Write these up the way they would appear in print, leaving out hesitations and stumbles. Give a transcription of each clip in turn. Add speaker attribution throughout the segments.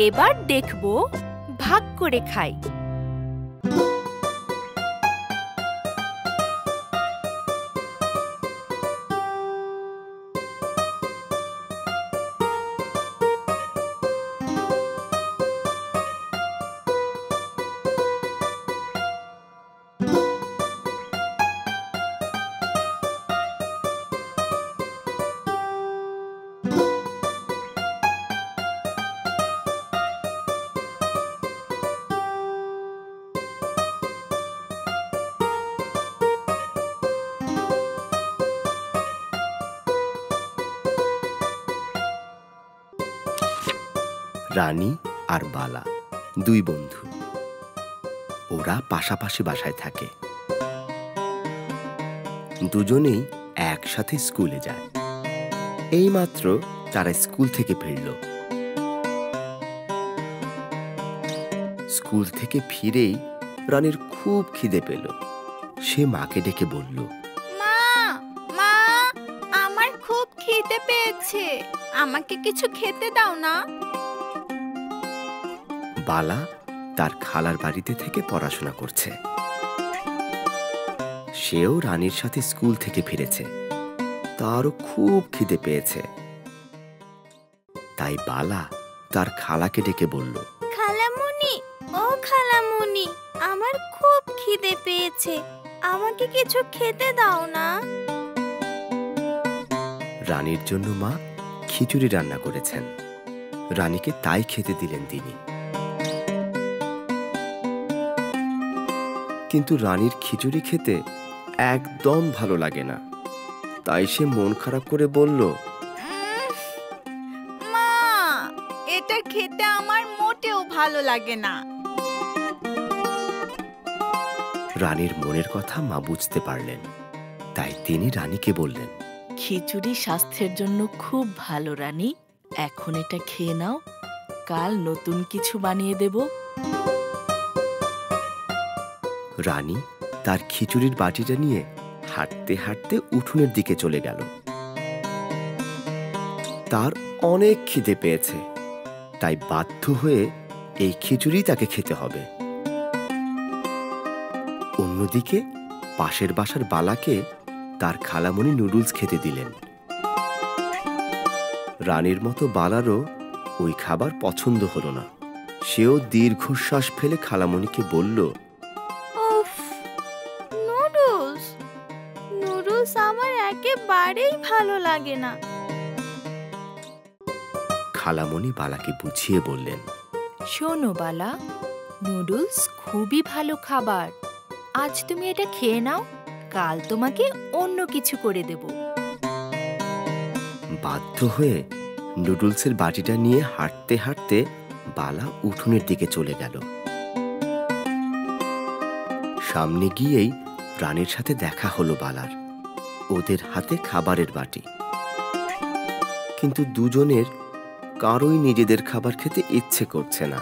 Speaker 1: এবার দেখব ভাগ করে খাই।
Speaker 2: রানী আর বালা দুই বন্ধু। ওরা পাশাপাশি বাসায় থাকে। দুজনেই একসাথে স্কুলে যায়। এইমাত্র তারা স্কুল থেকে ফিরল। স্কুল থেকে ফিরেই রানীর খুব খিদে পেল। সে মাকে ডেকে বলল,
Speaker 1: মা, মা, আমার খুব খিদে পেয়েছে, আমাকে কিছু খেতে দাও না।
Speaker 2: বালা তার খালার বাড়িতে থেকে পড়াশোনা করছে। সেও রানীর সাথে স্কুল থেকে ফিরেছে। তারও খুব খিদে পেয়েছে। তাই বালা তার খালাকে ডেকে বলল,
Speaker 1: খালামণি, ও খালামণি, আমার খুব খিদে পেয়েছে, আমাকে কিছু খেতে দাও না।
Speaker 2: রানীর জন্য মা খিচুড়ি রান্না করেছেন। রানীকে তাই খেতে দিলেন তিনি। কিন্তু রানীর খিচুড়ি খেতে একদম ভালো লাগে না। তাই সে মন খারাপ করে বলল,
Speaker 1: মা, এটা খেতে আমার মোটেও ভালো লাগে না।
Speaker 2: রানীর মনের কথা মা বুঝতে পারলেন। তাই তিনি রানীকে বললেন,
Speaker 3: খিচুড়ি স্বাস্থ্যের জন্য খুব ভালো রানী, এখন এটা খেয়ে নাও, কাল নতুন কিছু বানিয়ে দেব।
Speaker 2: রানী তার খিচুড়ির বাটিটা নিয়ে হাঁটতে হাঁটতে উঠোনের দিকে চলে গেল। তার অনেক খিদে পেয়েছে, তাই বাধ্য হয়ে এই খিচুড়ি তাকে খেতে হবে। অন্যদিকে পাশের বাসার বালাকে তার খালামণি নুডলস খেতে দিলেন। রানীর মতো বালারও ওই খাবার পছন্দ হলো না। সেও দীর্ঘশ্বাস ফেলে খালামণিকে বলল,
Speaker 1: উফ, নুডলস, নুডলস আমার একেবারেই ভালো লাগে না।
Speaker 2: খালামণি বালাকে বুঝিয়ে বললেন,
Speaker 1: শোনো বালা, নুডলস খুবই ভালো খাবার, আজ তুমি এটা খেয়ে নাও, কাল তোমাকে অন্য কিছু করে দেব।
Speaker 2: বাধ্য হয়ে নুডলসের বাটিটা নিয়ে হাঁটতে হাঁটতে বালা উঠোনের দিকে চলে গেল। সামনে গিয়েই রানীর সাথে দেখা হলো বালার। ওদের হাতে খাবারের বাটি। কিন্তু দুজনের কারোই নিজেদের খাবার খেতে ইচ্ছে করছে না।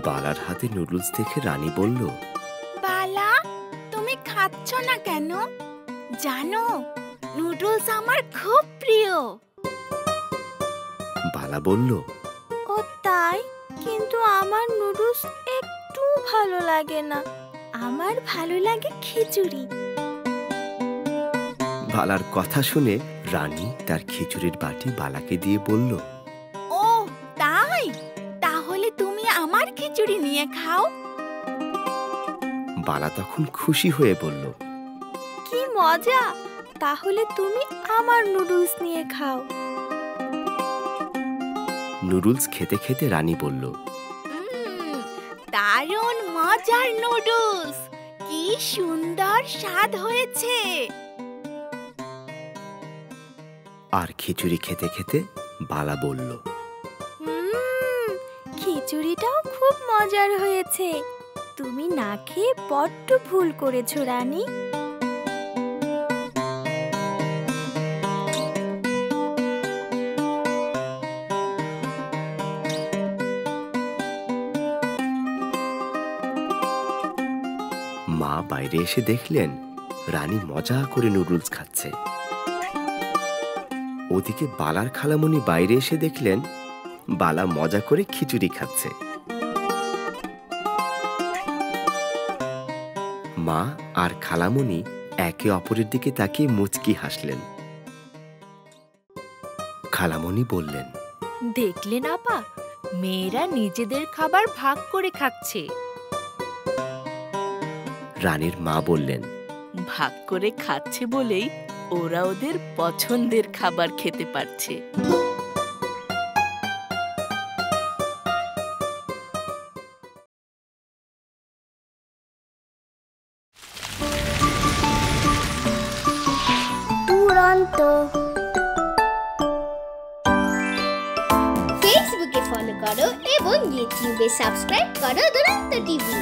Speaker 2: বালার হাতে নুডলস দেখে রানী বলল,
Speaker 1: বালা, তুমি খাচ্ছ না কেন? জানো, নুডলস আমার খুব প্রিয়।
Speaker 2: বালা বলল,
Speaker 1: ও তাই? কিন্তু আমার নুডলস একটু ভালো লাগে না, আমার ভালো লাগে খিচুড়ি।
Speaker 2: বালার কথা শুনে রানী তার খিচুড়ির বাটি বালাকে দিয়ে বলল,
Speaker 1: ও তাই? তাহলে তুমি আমার খিচুড়ি নিয়ে খাও।
Speaker 2: বালা তখন খুশি হয়ে বলল,
Speaker 1: কি মজা, তাহলে তুমি আমার নুডলস নিয়ে খাও।
Speaker 2: নুডলস খেতে খেতে রানী বলল,
Speaker 1: দারুণ মজার নুডলস, কি সুন্দর স্বাদ হয়েছে।
Speaker 2: আর খিচুড়ি খেতে খেতে বালা বলল,
Speaker 1: খিচুড়িটাও খুব মজার হয়েছে, তুমি না খেয়ে বড্ড ভুল করেছো রানী।
Speaker 2: মা বাইরে এসে দেখলেন রানী মজা করে নুডলস খাচ্ছে। ওদিকে বালার খালামণি বাইরে এসে দেখলেন বালা মজা করে খিচুড়ি খাচ্ছে। মা আর খালামণি একে অপরের দিকে তাকিয়ে মুচকি হাসলেন। খালামণি বললেন,
Speaker 1: দেখলেন আপা, মেয়েরা নিজেদের খাবার ভাগ করে খাচ্ছে।
Speaker 2: রানীর মা বললেন,
Speaker 3: ভাগ করে খাচ্ছে বলেই ওরা ওদের পছন্দের খাবার খেতে পারছে।
Speaker 4: ফেসবুকে ফলো করো এবং ইউটিউবে সাবস্ক্রাইব করো দুরন্ত টিভি।